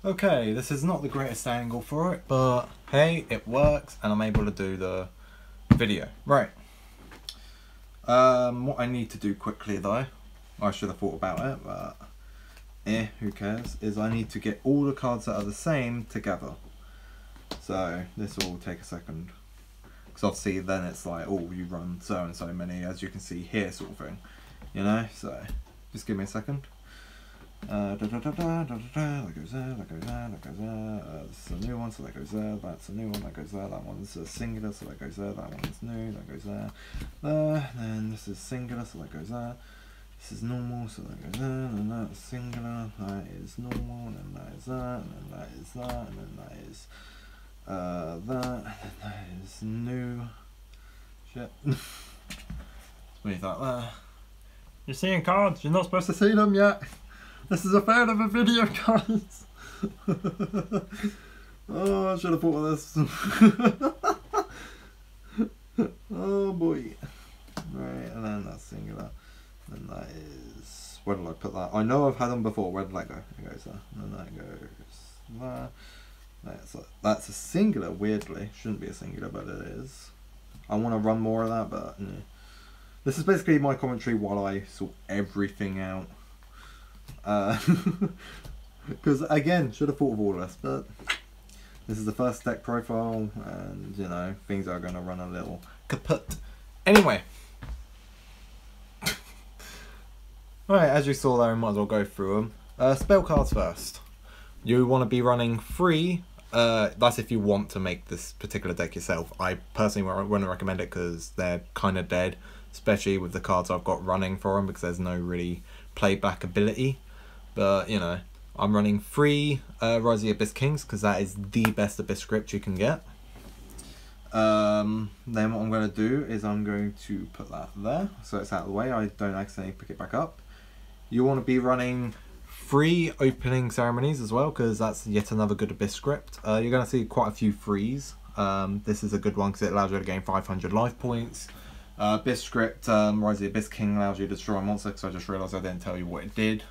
Okay, this is not the greatest angle for it, but hey, it works and I'm able to do the video. Right. What I need to do quickly though, I should have thought about it, but who cares, is I need to get all the cards that are the same together. So this will take a second. Because obviously then it's like, oh, you run so and so many, as you can see here, sort of thing. You know, so just give me a second. That goes there, that goes there, that goes there. This is a new one, so that goes there. That's a new one, that goes there. That one's a singular, so that goes there. That one's new, that goes there. Then this is singular, so that goes there. This is normal, so that goes there. And then that's singular, that is normal, and then that is that, and then that is that, and then that is that, and then that is new. Shit. Leave that there. You're seeing cards, you're not supposed to see them yet. This is a third of a video, guys. Oh, I should have thought of this. Oh boy. Right, and then that's singular. And that is, where did I put that? I know I've had them before. Where did that go? It goes there. And then that goes there. That's a singular, weirdly. Shouldn't be a singular, but it is. I want to run more of that, but yeah. This is basically my commentary while I sort everything out. Because again, should have thought of all this, but this is the first deck profile, and you know, things are going to run a little kaput. Anyway, right, as you saw there, we might as well go through them. Spell cards first. You want to be running 3. That's if you want to make this particular deck yourself. I personally wouldn't recommend it because they're kind of dead, especially with the cards I've got running for them, because there's no really playback ability. But you know, I'm running 3 Rise of the Abyss Kings because that is the best Abyss script you can get. Then what I'm going to do is I'm going to put that there so it's out of the way, I don't accidentally pick it back up. You want to be running 3 opening ceremonies as well, because that's yet another good Abyss script. You're going to see quite a few 3s. This is a good one because it allows you to gain 500 life points. Abyss script, Rise of the Abyss King allows you to destroy a monster, because I just realised I didn't tell you what it did.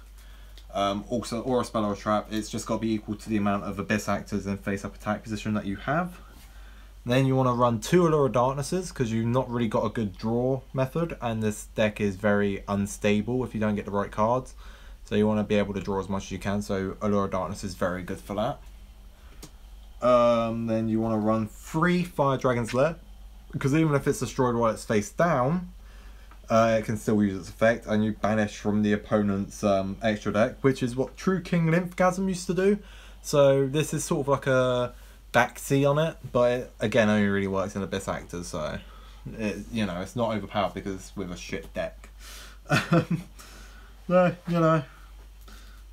Also, or a spell or a trap, it's just got to be equal to the amount of Abyss actors in face-up attack position that you have. Then you want to run 2 Allure of Darknesses, because you've not really got a good draw method, and this deck is very unstable if you don't get the right cards. So you want to be able to draw as much as you can, so Allure of Darkness is very good for that. Then you want to run 3 Fire Dragon's Lair, because even if it's destroyed while it's face down, it can still use its effect, and you banish from the opponent's extra deck, which is what True King Lymphgasm used to do. So this is sort of like a backseat on it, but it, again, only really works in Abyss Actors, so you know, it's not overpowered because it's with a shit deck. No, you know.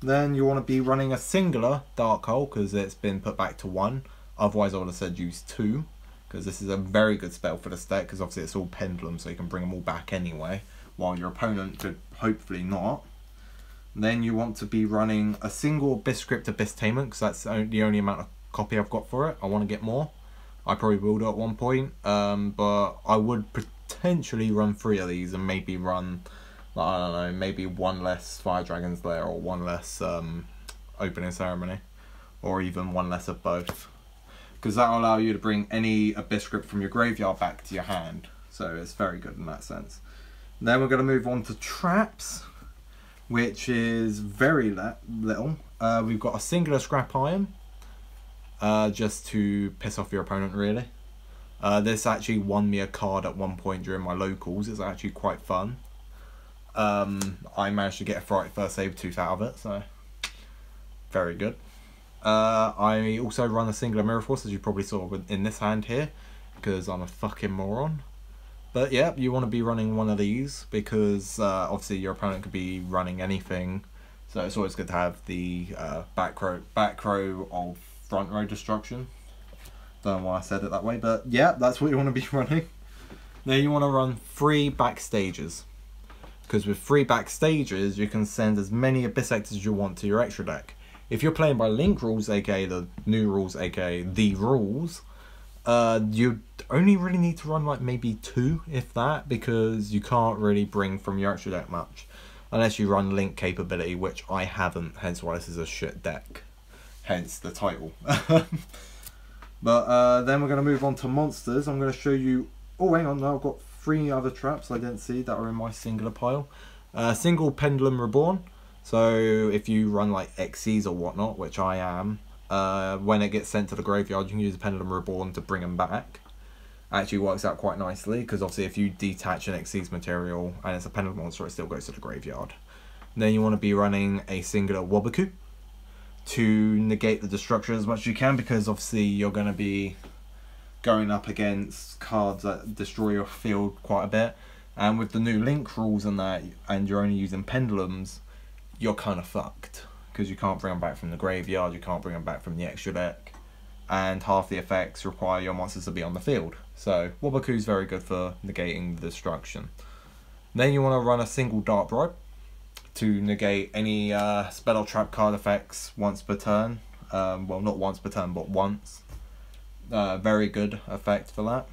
Then you want to be running a singular Dark Hole because it's been put back to 1. Otherwise, I would have said use 2. Because this is a very good spell for this deck, because obviously it's all pendulum, so you can bring them all back anyway, while your opponent could hopefully not. Then you want to be running a single Abyss script Abyss Tainment, because that's the only amount of copy I've got for it. I want to get more. I probably will do at one point, but I would potentially run 3 of these and maybe run, I don't know, maybe 1 less Fire Dragon's Lair or 1 less Opening Ceremony, or even 1 less of both. Because that will allow you to bring any Abyss script from your graveyard back to your hand. So it's very good in that sense. Then we're going to move on to traps, which is very little. We've got a singular Scrap Iron, just to piss off your opponent really. This actually won me a card at one point during my locals. It's actually quite fun. I managed to get a Fright First Save Tooth out of it, so very good. I also run a singular Mirror Force, as you probably saw in this hand here, because I'm a fucking moron. But yeah, you want to be running 1 of these, because obviously your opponent could be running anything, so it's always good to have the back row of front row destruction. Don't know why I said it that way, but yeah, that's what you want to be running. Then you want to run 3 back stages, because with 3 back stages you can send as many Abyss Actors as you want to your extra deck. If you're playing by Link rules, aka the new rules, aka the rules, you only really need to run like maybe 2, if that, because you can't really bring from your extra deck much. Unless you run Link capability, which I haven't, hence why this is a shit deck. hence the title. But then we're going to move on to monsters. I'm going to show you... Oh, hang on, no, I've got 3 other traps I didn't see that are in my singular pile. Single Pendulum Reborn. So if you run like Xyz or whatnot, which I am, when it gets sent to the graveyard, you can use the Pendulum Reborn to bring them back. Actually works out quite nicely, because obviously if you detach an Xyz material and it's a Pendulum monster, it still goes to the graveyard. Then you want to be running a singular Waboku to negate the destruction as much as you can, because obviously you're going to be going up against cards that destroy your field quite a bit, and with the new link rules and that, and you're only using pendulums, you're kind of fucked, because you can't bring them back from the graveyard, you can't bring them back from the extra deck, and half the effects require your monsters to be on the field. So Waboku's very good for negating the destruction. Then you want to run a single Dark Bribe to negate any spell or trap card effects once per turn. Well, not once per turn, but once. Very good effect for that.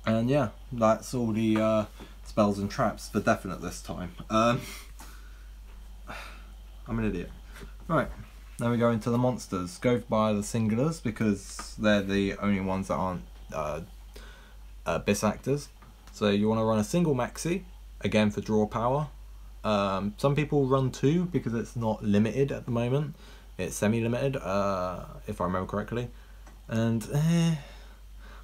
And yeah, that's all the spells and traps for definite this time. I'm an idiot. Right, now we go into the monsters. Go by the singulars, because they're the only ones that aren't Abyss Actors. So you want to run a single Maxi, again for draw power. Some people run 2 because it's not limited at the moment. It's semi-limited, if I remember correctly. And I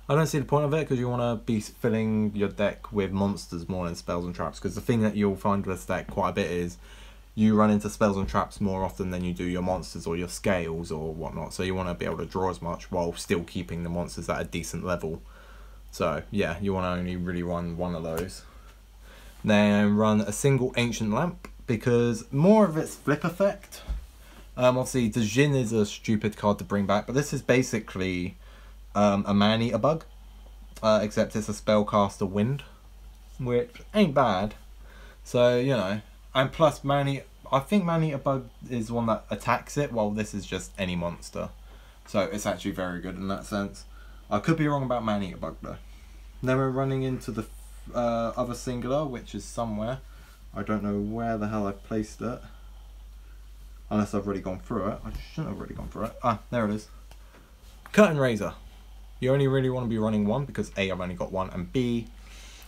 don't see the point of it, because you want to be filling your deck with monsters more than spells and traps. Because the thing that you'll find with this deck quite a bit is you run into spells and traps more often than you do your monsters or your scales or whatnot. So you want to be able to draw as much while still keeping the monsters at a decent level. So yeah, you want to only really run 1 of those. Then run a single Ancient Lamp, because more of its flip effect. Obviously, the Jin is a stupid card to bring back, but this is basically a Man-Eater Bug, except it's a Spellcaster Wind, which ain't bad. So, you know, and plus I think Man-Eater Bug is one that attacks it, while this is just any monster. So it's actually very good in that sense. I could be wrong about Man-Eater Bug though. Then we're running into the other singular, which is somewhere. I don't know where the hell I've placed it, unless I've already gone through it. I shouldn't have already gone through it. Ah, there it is. Curtain Raiser. You only really want to be running 1, because A, I've only got 1, and B,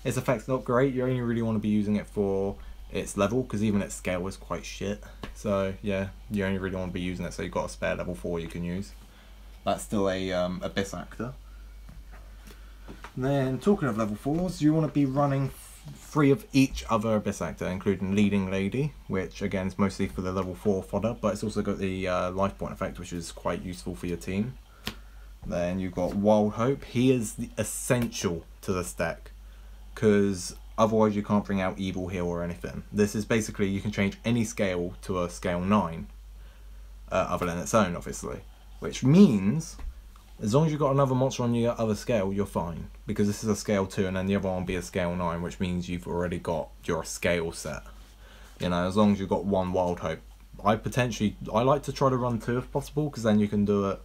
its effect's not great. You only really want to be using it for its level, because even its scale is quite shit. So yeah, you only really want to be using it so you've got a spare level 4 you can use. That's still a Abyss Actor. Then, talking of level 4s, you want to be running 3 of each other Abyss Actor, including Leading Lady, which again is mostly for the level 4 fodder, but it's also got the life point effect, which is quite useful for your team. Then you've got Wild Hope. He is the essential to this deck, because otherwise you can't bring out Evil Heal or anything. This is basically, you can change any scale to a scale 9, other than its own, obviously, which means as long as you've got another monster on your other scale, you're fine, because this is a scale 2 and then the other one will be a scale 9, which means you've already got your scale set. You know, as long as you've got 1 Wild Hope. I like to try to run 2 if possible, because then you can do it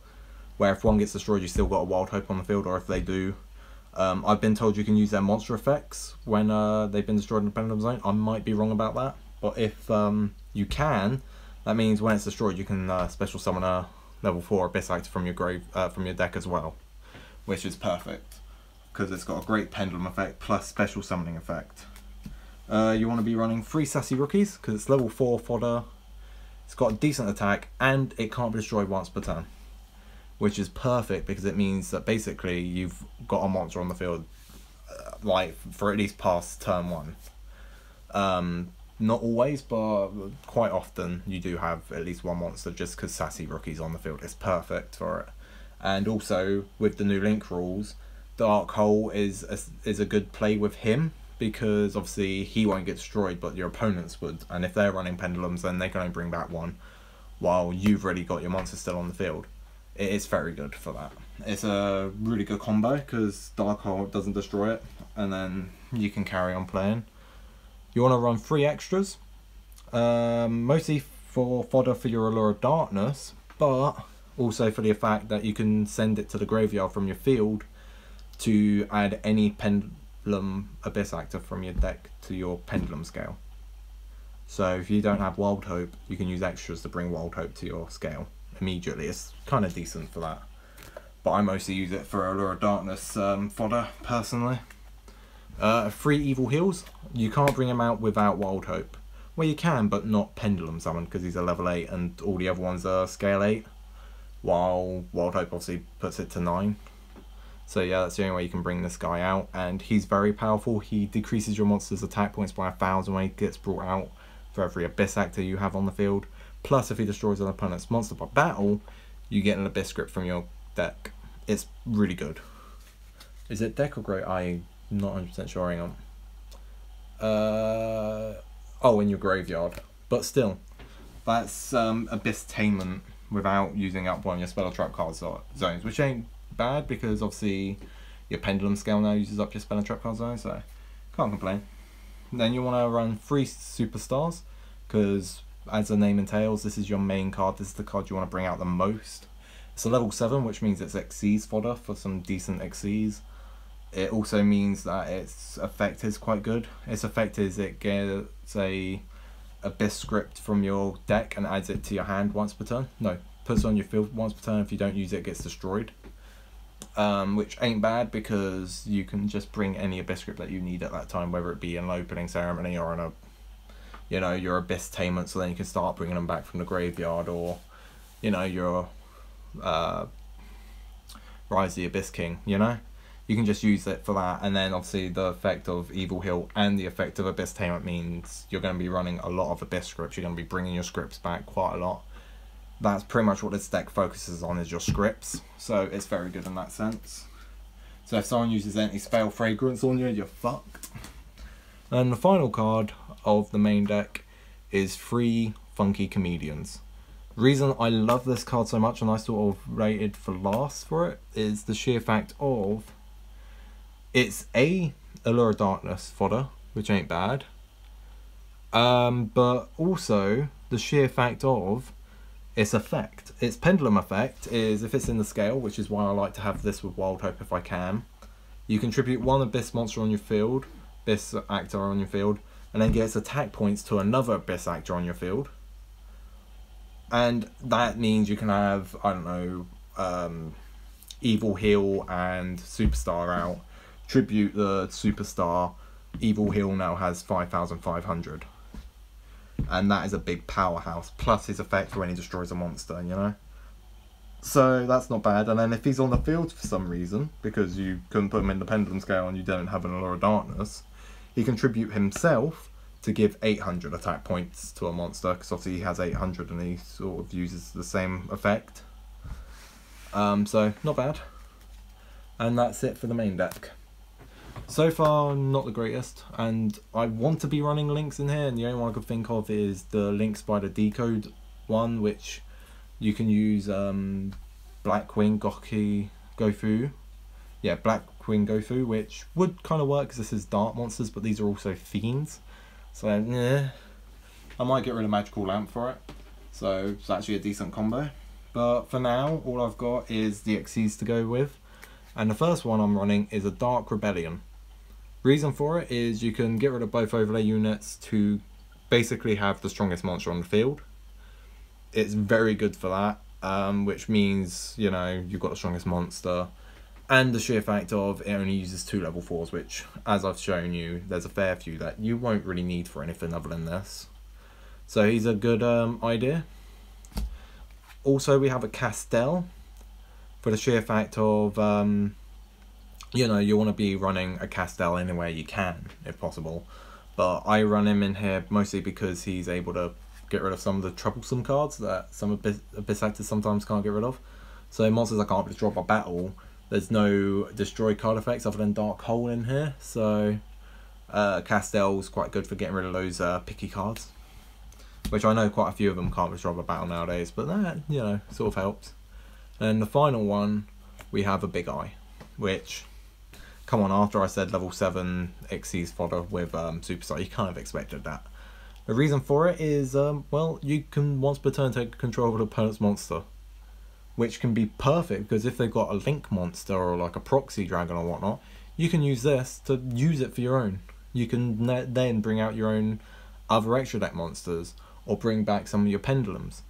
where if one gets destroyed you still got a Wild Hope on the field, or if they do, I've been told you can use their monster effects when they've been destroyed in the Pendulum Zone. I might be wrong about that, but if you can, that means when it's destroyed you can special summon a level 4 Abyss Actor from your deck as well, which is perfect, because it's got a great pendulum effect plus special summoning effect. You want to be running 3 Sassy Rookies, because it's level 4 fodder, it's got a decent attack, and it can't be destroyed once per turn, which is perfect, because it means that basically you've got a monster on the field like for at least past turn 1. Not always, but quite often you do have at least 1 monster, just because Sassy Rookie's on the field. It's perfect for it. And also, with the new link rules, Dark Hole is a good play with him, because obviously he won't get destroyed, but your opponents would. And if they're running pendulums, then they can only bring back 1, while you've already got your monster still on the field. It is very good for that. It's a really good combo, because Dark Hole doesn't destroy it, and then you can carry on playing. You want to run 3 extras, mostly for fodder for your Allure of Darkness, but also for the fact that you can send it to the graveyard from your field to add any Pendulum Abyss Actor from your deck to your Pendulum scale. So if you don't have Wild Hope, you can use extras to bring Wild Hope to your scale, immediately. It's kind of decent for that. But I mostly use it for Allure of Darkness fodder, personally. 3 Evil Heals. You can't bring him out without Wild Hope. Well, you can, but not Pendulum Summon, because he's a level 8 and all the other ones are scale 8. While Wild Hope obviously puts it to 9. So yeah, that's the only way you can bring this guy out. And he's very powerful. He decreases your monster's attack points by 1,000 when he gets brought out for every Abyss Actor you have on the field. Plus, if he destroys an opponent's monster by battle, you get an Abyss Script from your deck. It's really good. Is it deck or great? I'm not 100% sure, hang on. Oh, in your graveyard. But still, that's Abyss-tainment without using up one of your spell or trap card zones, which ain't bad because obviously your Pendulum Scale now uses up your spell and trap card zone, so can't complain. Then you want to run 3 Superstars, because as the name entails, this is your main card. This is the card you want to bring out the most. It's a level 7, which means it's Xyz fodder for some decent Xyz. It also means that its effect is quite good. Its effect is it gets a Abyss Script from your deck and adds it to your hand once per turn. No, puts it on your field once per turn. If you don't use it, it gets destroyed. Which ain't bad because you can just bring any Abyss Script that you need at that time, whether it be an opening ceremony or your Abyss-tainment, so then you can start bringing them back from the graveyard, or your Rise of the Abyss King. You can just use it for that. And then obviously the effect of Evil Heal and the effect of Abyss-tainment means you're going to be running a lot of Abyss Scripts. You're going to be bringing your scripts back quite a lot. That's pretty much what this deck focuses on, is your scripts. So it's very good in that sense. So if someone uses Anti-Spell Fragrance on you, you're fucked. And the final card of the main deck is 3 Funky Comedians. The reason I love this card so much, and I sort of rated for last for it, is the sheer fact of it's a Allure of Darkness fodder, which ain't bad. But also the sheer fact of its effect. Its Pendulum effect is, if it's in the scale, which is why I like to have this with Wild Hope if I can, you contribute 1 Abyss monster on your field, Abyss Actor on your field, and then gets attack points to another Abyss Actor on your field. And that means you can have, I don't know, Evil Heal and Superstar out. Tribute the Superstar. Evil Heal now has 5,500. And that is a big powerhouse, plus his effect for when he destroys a monster, So that's not bad. And then if he's on the field for some reason, because you couldn't put him in the Pendulum Scale and you don't have an Allure of Darkness, he can tribute himself to give 800 attack points to a monster, because obviously he has 800 and he sort of uses the same effect. So not bad. And that's it for the main deck. So far, not the greatest, and I want to be running links in here, and the only one I could think of is the Link Spider Decode one, which you can use Blackwing Gofu. Yeah, Blackwing Gofu, which would kind of work because this is dark monsters, but these are also fiends. So, yeah, I might get rid of Magical Lamp for it. So, it's actually a decent combo. But for now, all I've got is the Xyz to go with. And the first one I'm running is a Dark Rebellion. Reason for it is you can get rid of both overlay units to basically have the strongest monster on the field. It's very good for that, which means, you've got the strongest monster. And the sheer fact of it only uses 2 level 4s, which, as I've shown you, there's a fair few that you won't really need for anything other than this. So he's a good idea. Also, we have a Castel, for the sheer fact of, you want to be running a Castel anywhere you can, if possible. But I run him in here mostly because he's able to get rid of some of the troublesome cards that some Abyss Actors sometimes can't get rid of. So monsters I can't destroy by battle, there's no destroy card effects other than Dark Hole in here. So Castel's quite good for getting rid of those picky cards, which I know quite a few of them can't destroy by battle nowadays, but that, sort of helps. And the final one, we have a Big Eye, which, come on, after I said level 7 Xyz fodder with Superstar, you kind of expected that. The reason for it is, well, you can once per turn take control of an opponent's monster, which can be perfect, because if they've got a Link monster or like a Proxy Dragon or whatnot, you can use this to use it for your own. You can then bring out your own other extra deck monsters, or bring back some of your Pendulums.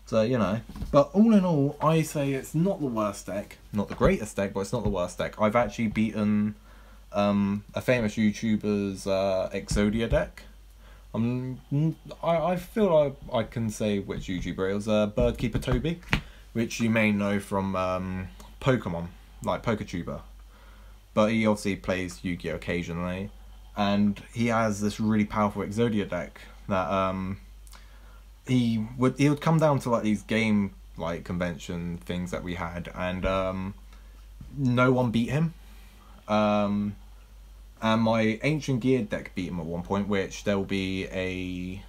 So, you know, but all in all, I say it's not the worst deck, not the greatest deck, but it's not the worst deck. I've actually beaten a famous YouTuber's Exodia deck. I feel I can say which YouTuber it was. Birdkeeper Toby, which you may know from Pokemon, like PokeTuber. But he obviously plays Yu-Gi-Oh! Occasionally, and he has this really powerful Exodia deck that he would come down to like these game like convention things that we had, and no one beat him. And my Ancient Gear deck beat him at one point, which there will be a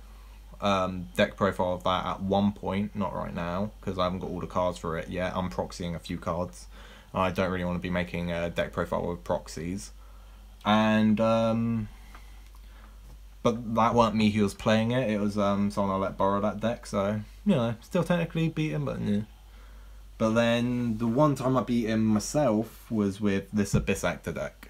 deck profile of that at one point, not right now, because I haven't got all the cards for it yet. I'm proxying a few cards. I don't really want to be making a deck profile with proxies. And but that weren't me who was playing it, it was someone I let borrow that deck, so, you know, still technically beat him, but yeah. But then, the one time I beat him myself was with this Abyss Actor deck.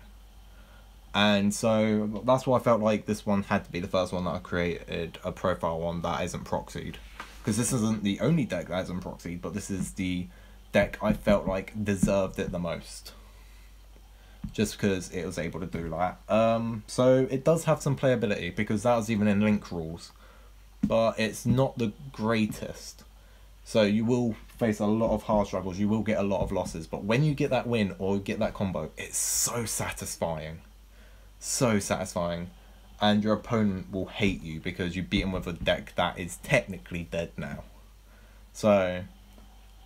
And so, that's why I felt like this one had to be the first one that I created a profile on that isn't proxied. Because this isn't the only deck that isn't proxied, but this is the deck I felt like deserved it the most. Just because it was able to do that. So it does have some playability, because that was even in Link rules. But it's not the greatest. So you will face a lot of hard struggles, you will get a lot of losses. But when you get that win, or get that combo, it's so satisfying. So satisfying. And your opponent will hate you, because you beat him with a deck that is technically dead now. So,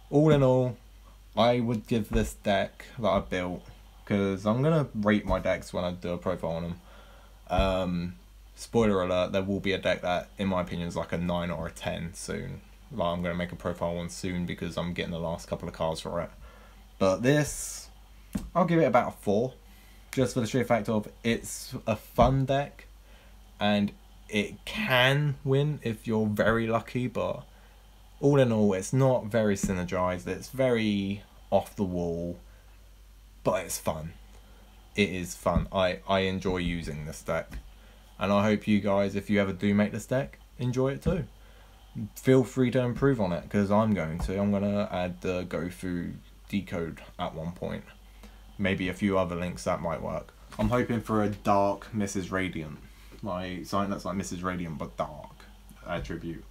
all in all, I would give this deck that I built, because I'm going to rate my decks when I do a profile on them. Spoiler alert, there will be a deck that, in my opinion, is like a 9 or a 10 soon. Like, I'm going to make a profile on soon, because I'm getting the last couple of cards for it. But this, I'll give it about a 4. Just for the sheer fact of, it's a fun deck, and it can win if you're very lucky, but all in all, it's not very synergized, it's very off the wall. But it's fun. It is fun. I enjoy using this deck. And I hope you guys, if you ever do make this deck, enjoy it too. Feel free to improve on it, because I'm going to. I'm going to add the Go Through decode at one point. Maybe a few other links that might work. I'm hoping for a dark Mrs. Radiant. Like, something that's like Mrs. Radiant but dark attribute.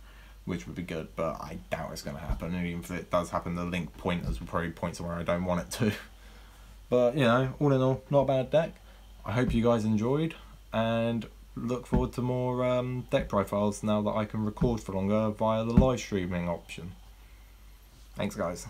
Which would be good, but I doubt it's going to happen. And even if it does happen, the link pointers will probably point somewhere I don't want it to. But, you know, all in all, not a bad deck. I hope you guys enjoyed, and look forward to more deck profiles now that I can record for longer via the live streaming option. Thanks, guys.